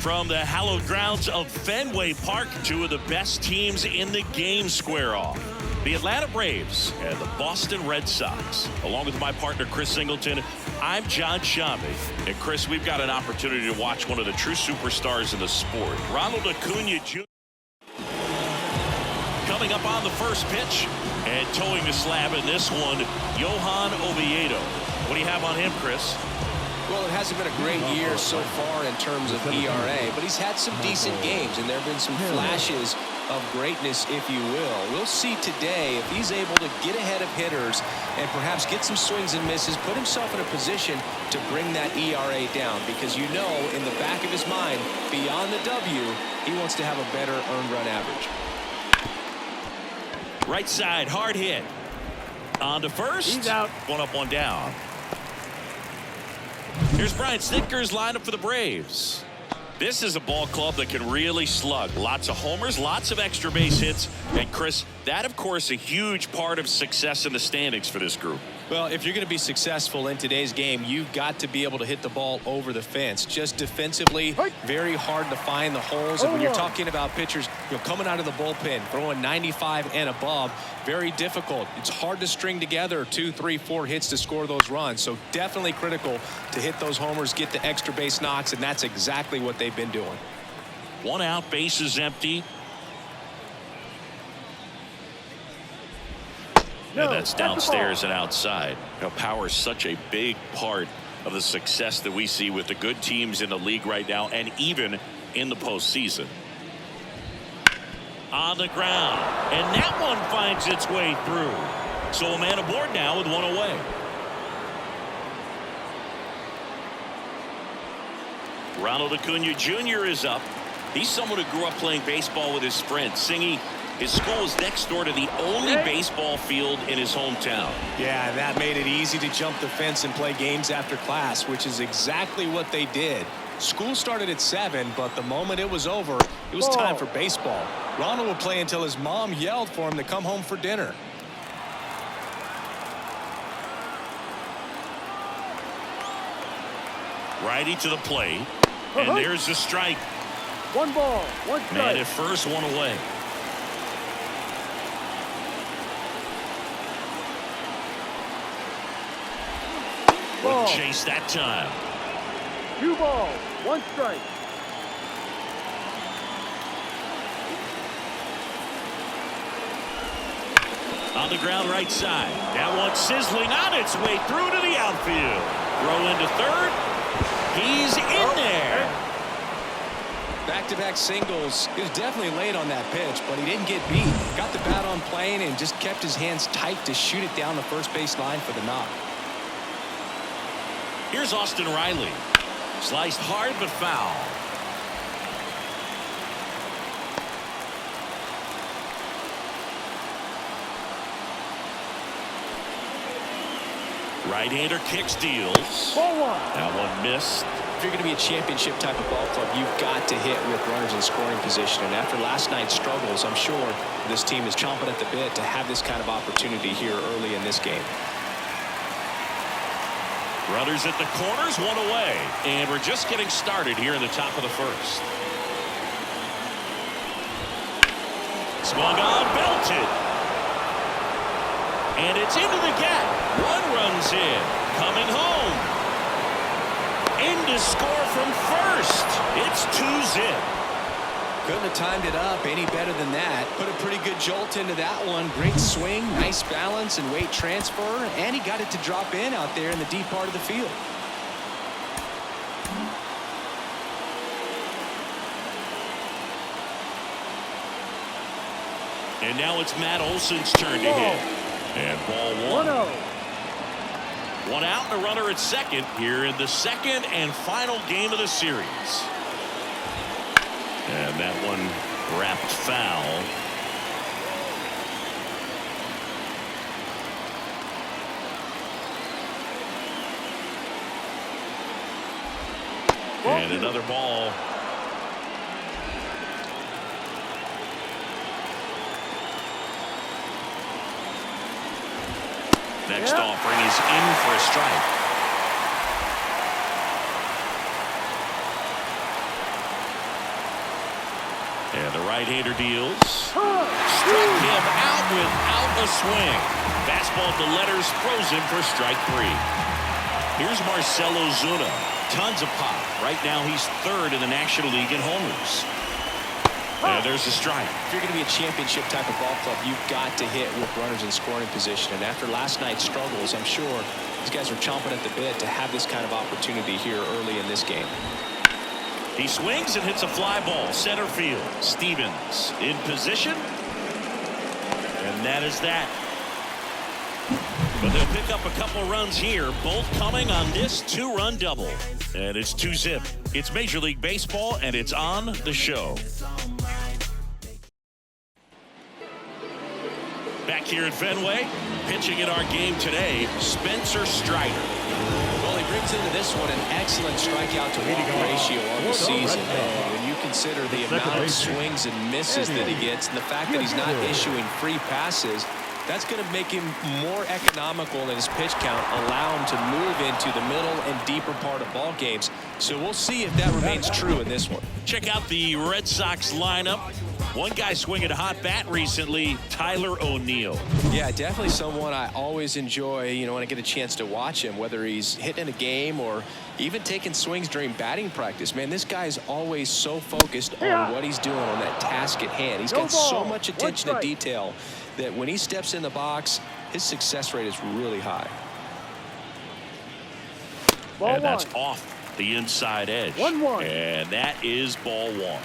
From the hallowed grounds of Fenway Park, two of the best teams in the game square off. The Atlanta Braves and the Boston Red Sox. Along with my partner, Chris Singleton, I'm John Shambi. And Chris, we've got an opportunity to watch one of the true superstars in the sport. Ronald Acuna Jr. coming up on the first pitch and towing the slab in this one, Johan Oviedo. What do you have on him, Chris? Well, it hasn't been a great year so far in terms of ERA, but he's had some decent games, and there have been some flashes of greatness, if you will. We'll see today if he's able to get ahead of hitters and perhaps get some swings and misses, put himself in a position to bring that ERA down, because you know in the back of his mind, beyond the W, he wants to have a better earned run average. Right side, hard hit. On to first. He's out. One up, one down. Here's Brian Snitker's lineup for the Braves. This is a ball club that can really slug. Lots of homers, lots of extra base hits. And Chris, that of course a huge part of success in the standings for this group. Well, if you're going to be successful in today's game, you've got to be able to hit the ball over the fence. Just defensively, very hard to find the holes. And when you're talking about pitchers, coming out of the bullpen, throwing 95 and above, very difficult. It's hard to string together 2, 3, 4 hits to score those runs. So definitely critical to hit those homers, get the extra base knocks, and that's exactly what they've been doing. One out, base is empty. And that's downstairs and outside. Power is such a big part of the success that we see with the good teams in the league right now, and even in the postseason. On the ground, and that one finds its way through. So a man aboard now with one away. Ronald Acuna Jr. is up. He's someone who grew up playing baseball with his friends. Singy, his school is next door to the only baseball field in his hometown. Yeah, that made it easy to jump the fence and play games after class, which is exactly what they did. School started at 7, but the moment it was over, it was time for baseball. Ronald would play until his mom yelled for him to come home for dinner. Righty to the plate, and there's the strike. 1 ball, 1 strike. Man at first, one away. Wouldn't chase that time. 2 balls, 1 strike. On the ground right side. That one sizzling on its way through to the outfield. Throw into third. He's in there. Back-to-back singles. He was definitely late on that pitch, but he didn't get beat. Got the bat on plane and just kept his hands tight to shoot it down the first base line for the knock. Here's Austin Riley. Sliced hard but foul. Right-hander kicks, deals. Ball 1. That one missed. If you're going to be a championship type of ball club, you've got to hit with runners in scoring position. And after last night's struggles, I'm sure this team is chomping at the bit to have this kind of opportunity here early in this game. Runners at the corners, one away. And we're just getting started here in the top of the first. Swung on, belted. And it's into the gap. 1 runs in. Coming home. In to score from first. It's 2-zip. Couldn't have timed it up any better than that. Put a pretty good jolt into that one. Great swing, nice balance and weight transfer, and he got it to drop in out there in the deep part of the field. And now it's Matt Olson's turn to hit. And ball 1. 1-0. 1 out and a runner at second here in the second and final game of the series. And that one wrapped foul. And another ball. Next offering is in for a strike. And the right-hander deals. Struck him out without a swing. Fastball at the letters, throws him for strike 3. Here's Marcell Ozuna. Tons of pop. Right now he's 3rd in the National League in homers. And there's a strike. If you're going to be a championship type of ball club, you've got to hit with runners in scoring position. And after last night's struggles, I'm sure these guys are chomping at the bit to have this kind of opportunity here early in this game. He swings and hits a fly ball. Center field. Stevens in position. And that is that. But they'll pick up a couple runs here, both coming on this 2-run double. And it's 2-zip. It's Major League Baseball, and it's on the show. Back here at Fenway, pitching in our game today, Spencer Strider. Well, he brings into this one an excellent strikeout to walk ratio on the season. And when you consider the amount of swings and misses that he gets and the fact that he's not issuing free passes, that's going to make him more economical in his pitch count, allow him to move into the middle and deeper part of ball games. So we'll see if that remains true in this one. Check out the Red Sox lineup. One guy swinging a hot bat recently, Tyler O'Neill. Yeah, definitely someone I always enjoy, when I get a chance to watch him, whether he's hitting a game or even taking swings during batting practice. Man, this guy is always so focused on what he's doing on that task at hand. He's got so much attention to detail that when he steps in the box, his success rate is really high. And that's off the inside edge. 1-1. And that is ball 1.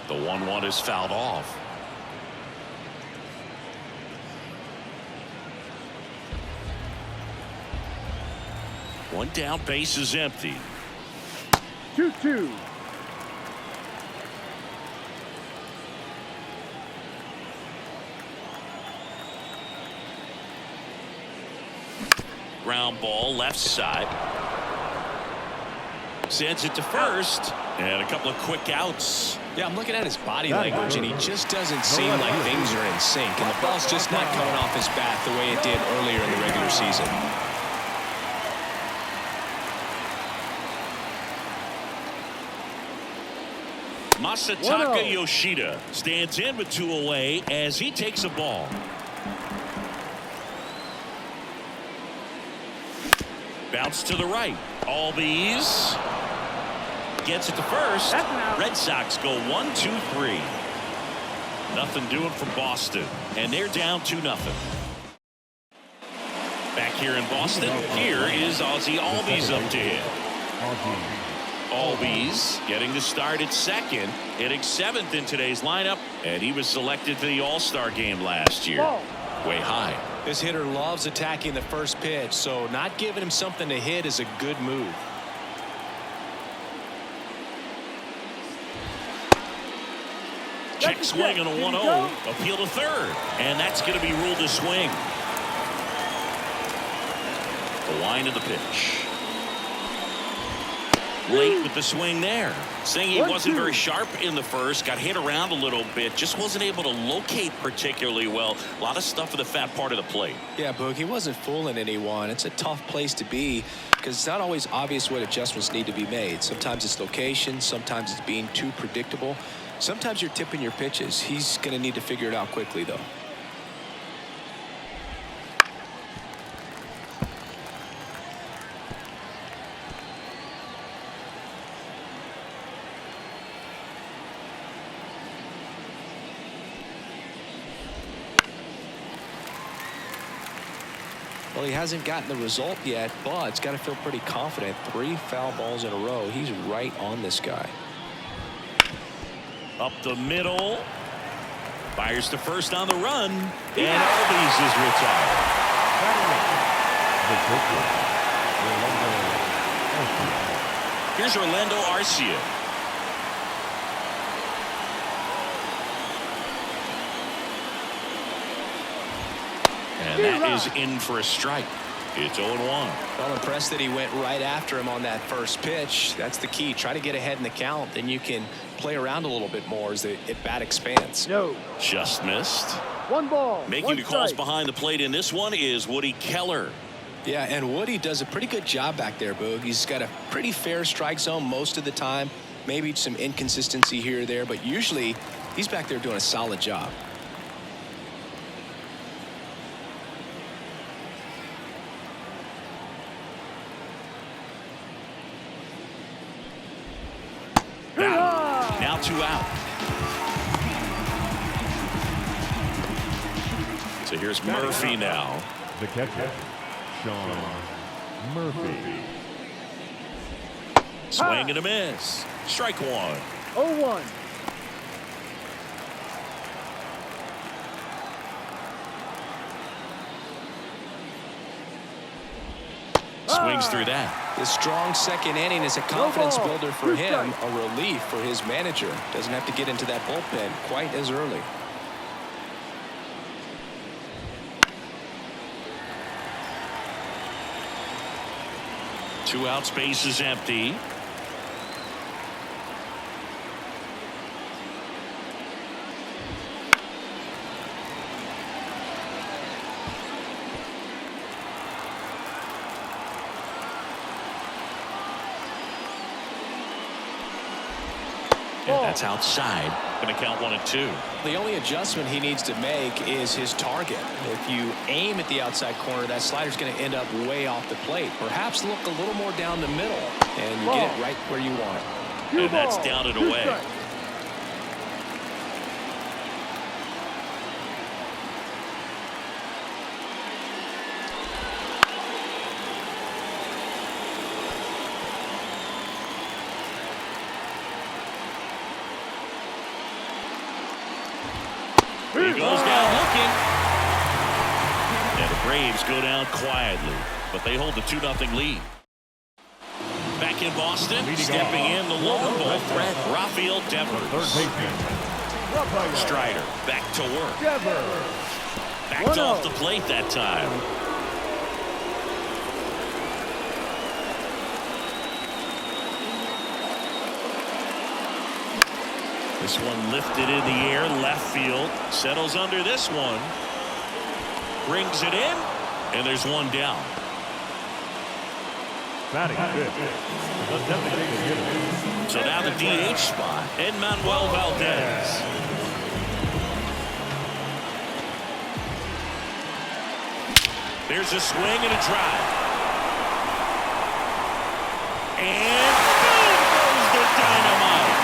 The 1-1 is fouled off. One down, base is empty. 2-2. Ground ball, left side. Sends it to first. And a couple of quick outs. Yeah, I'm looking at his body language, and he just doesn't seem like things are in sync. And the ball's just not coming off his bat the way it did earlier in the regular season. Masataka Yoshida stands in with 2 away as he takes a ball. Bounce to the right. Albies gets it to first. Red Sox go 1-2-3. Nothing doing for Boston, and they're down 2-0. Back here in Boston, here is Ozzie Albies up to hit. Albies getting the start at second, hitting 7th in today's lineup, and he was selected for the All-Star game last year. Way high. This hitter loves attacking the first pitch, so not giving him something to hit is a good move. Check swing on a 1-0. Appeal to third. And that's going to be ruled a swing. The line of the pitch. Late with the swing there. Saying he wasn't very sharp in the first. Got hit around a little bit. Just wasn't able to locate particularly well. A lot of stuff at the fat part of the plate. Yeah, Boog, he wasn't fooling anyone. It's a tough place to be because it's not always obvious what adjustments need to be made. Sometimes it's location. Sometimes it's being too predictable. Sometimes you're tipping your pitches. He's going to need to figure it out quickly, though. Well, he hasn't gotten the result yet, but it's got to feel pretty confident. 3 foul balls in a row. He's right on this guy. Up the middle. Fires to first on the run. And Albies is retired. Here's Orlando Arcia. And that is in for a strike. It's 0-1. Well, impressed that he went right after him on that first pitch. That's the key. Try to get ahead in the count. Then you can play around a little bit more as the at-bat expands. No. Just missed. 1 ball. Making the calls behind the plate in this one is Woody Keller. Yeah, and Woody does a pretty good job back there, Boog. He's got a pretty fair strike zone most of the time. Maybe some inconsistency here or there, but usually he's back there doing a solid job. Now 2 out. So here's Murphy now. The catcher, Sean Murphy. Swing and a miss. Strike 1. 0-1. Swings through that. The strong second inning is a confidence builder for him, a relief for his manager. Doesn't have to get into that bullpen quite as early. Two outs, base is empty. And that's outside. Going to count 1-2. The only adjustment he needs to make is his target. If you aim at the outside corner, that slider's going to end up way off the plate. Perhaps look a little more down the middle, and you get it right where you want it. And that's down and away. He goes down looking. And the Braves go down quietly, but they hold the 2-0 lead. Back in Boston, stepping in the long ball threat, Rafael Devers. Strider back to work. Backed off the plate that time. This one lifted in the air, left field. Settles under this one. Brings it in, and there's one down. So now the DH spot, Manuel Valdez. There's a swing and a drive. And boom goes the dynamite.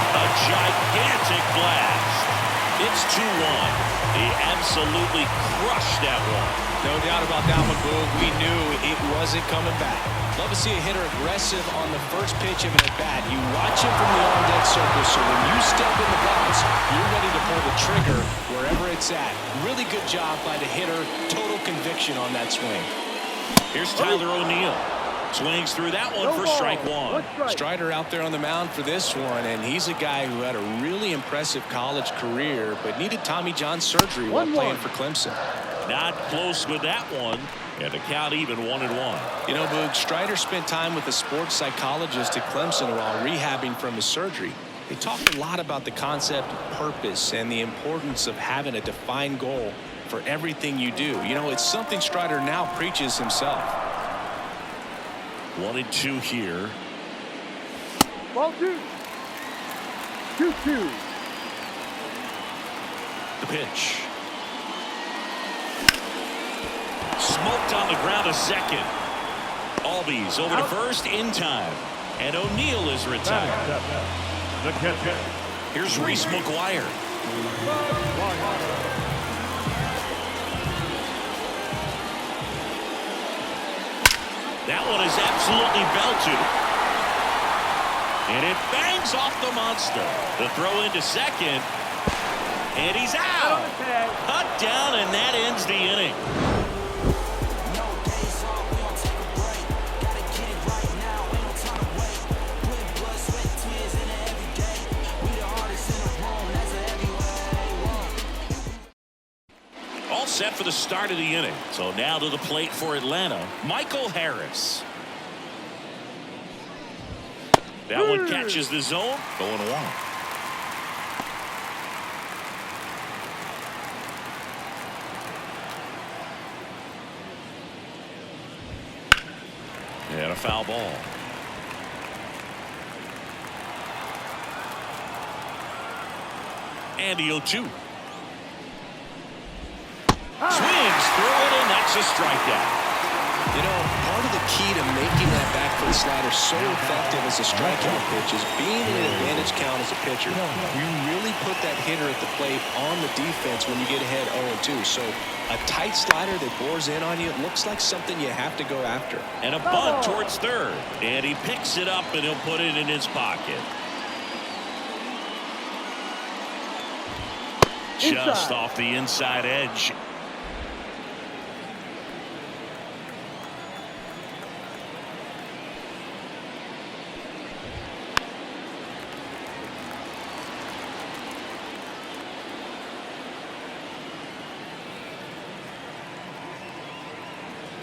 A gigantic blast. It's 2-1. He absolutely crushed that one. No doubt about that one, Boog. We knew it wasn't coming back. Love to see a hitter aggressive on the first pitch of an at-bat. You watch him from the on-deck circle, so when you step in the box, you're ready to pull the trigger wherever it's at. Really good job by the hitter. Total conviction on that swing. Here's Tyler O'Neill. Swings through that one for strike 1. Strider out there on the mound for this one, and he's a guy who had a really impressive college career, but needed Tommy John surgery while playing for Clemson. Not close with that one, and the count even 1-1. You know, Boog, Strider spent time with a sports psychologist at Clemson while rehabbing from his surgery. They talked a lot about the concept of purpose and the importance of having a defined goal for everything you do. You know, it's something Strider now preaches himself. 1-2 here. Ball 2. 2-2. The pitch. Smoked on the ground a second. Albies over to first in time. And O'Neill is retired. The catcher. Here's Reese McGuire. That one is absolutely belted. And it bangs off the monster. The throw into second. And he's out. Cut down, and that ends the inning. All set for the start of the inning. So now to the plate for Atlanta, Michael Harris. That one catches the zone, going 1. And a foul ball. And the 0-2. Swings through it, and that's a strikeout. You know, part of the key to making that back foot slider so effective as a strikeout pitch is being in an advantage count as a pitcher. You really put that hitter at the plate on the defense when you get ahead 0-2. So a tight slider that bores in on you looks like something you have to go after. And a bunt towards third. And he picks it up, and he'll put it in his pocket. Just off the inside edge.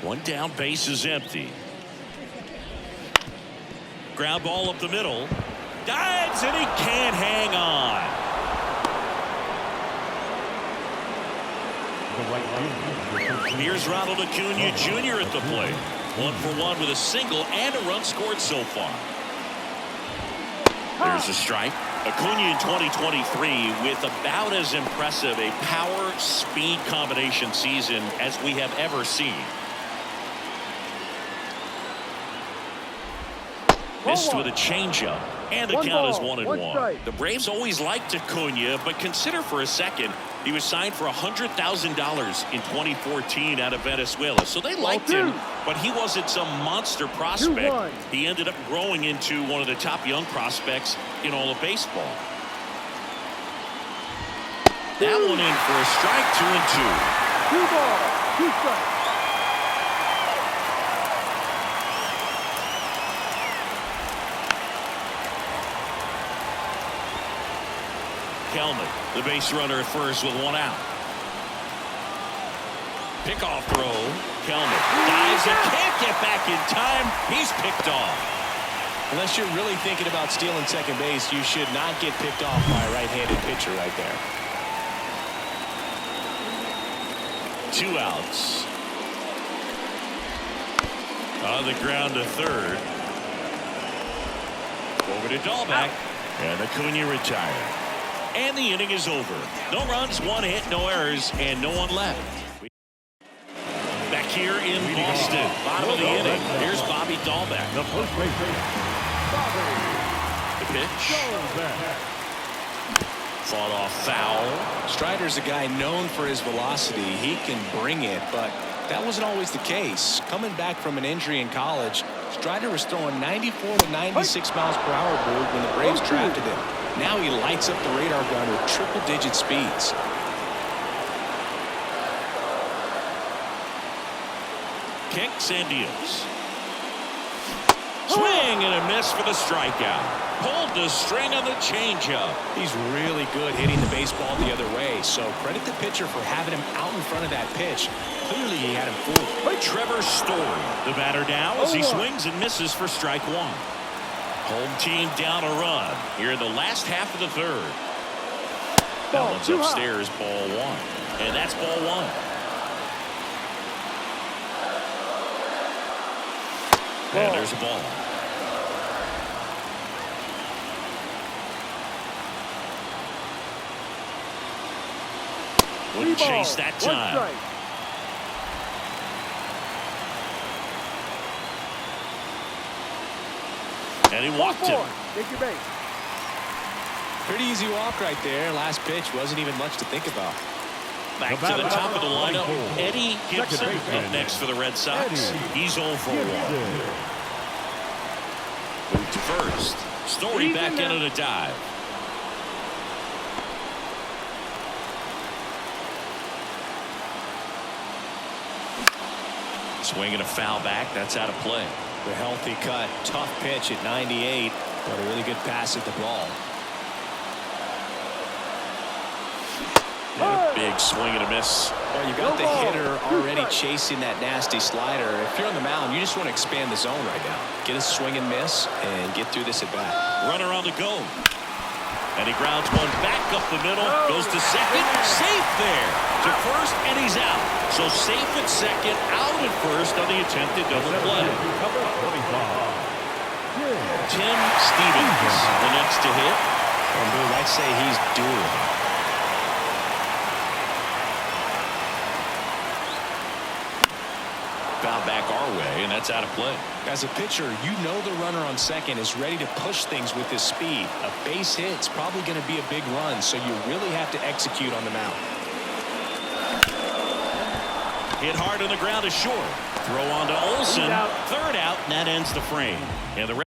One down, base is empty. Ground ball up the middle. Dives, and he can't hang on. Here's Ronald Acuna Jr. at the plate. 1-for-1 with a single and a run scored so far. There's a strike. Acuna in 2023 with about as impressive a power-speed combination season as we have ever seen. Missed with a changeup, and the count is 1-1. The Braves always liked Acuna, but consider for a second he was signed for $100,000 in 2014 out of Venezuela. So they liked him, but he wasn't some monster prospect. He ended up growing into one of the top young prospects in all of baseball. That one in for a strike, 2-2. 2 balls, 2 strikes. Kelman, the base runner at first with 1 out. Pickoff throw. Kelman dives and can't get back in time. He's picked off. Unless you're really thinking about stealing second base, you should not get picked off by a right-handed pitcher right there. 2 outs. On the ground to third. Over to Dahlbeck. And Acuna retired. And the inning is over. No runs, 1 hit, no errors, and no one left. Back here in Boston, bottom of the inning. Here's Bobby Dahlbeck. The first baseman, Bobby. The pitch. Fought off foul. Strider's a guy known for his velocity. He can bring it, but that wasn't always the case. Coming back from an injury in college, Strider was throwing 94 to 96 miles per hour when the Braves drafted him. Now he lights up the radar gun with triple-digit speeds. Kicks and deals. Swing and a miss for the strikeout. Pulled the string on the changeup. He's really good hitting the baseball the other way, so credit the pitcher for having him out in front of that pitch. Clearly he had him fooled. Trevor Story, the batter now as he swings and misses for strike 1. Home team down a run here in the last half of the third. That one's upstairs, ball 1. And that's ball 1. And there's a ball. Wouldn't chase that time. And he walked him. Take your base. Pretty easy walk right there. Last pitch wasn't even much to think about. Back to the top of the lineup. Eddie Gibson up next for the Red Sox. He's 0 for 1. Move to first. Story back in on a dive. Swinging a foul back. That's out of play. The healthy cut. Tough pitch at 98. But a really good pass at the ball. And a big swing and a miss. Well, you got the hitter already chasing that nasty slider. If you're on the mound, you just want to expand the zone right now. Get a swing and miss and get through this at bat. Runner on the go. And he grounds one back up the middle. Goes to second. Safe there. To first, and he's out. So safe at second, out at first on the attempted double play. Tim Stevens, the next to hit. And Boo, I'd say he's due. Foul back our way, and that's out of play. As a pitcher, you know the runner on second is ready to push things with his speed. A base hit's probably going to be a big run, so you really have to execute on the mound. Hit hard on the ground is short. Throw on to Olsen. Third out, and that ends the frame. And the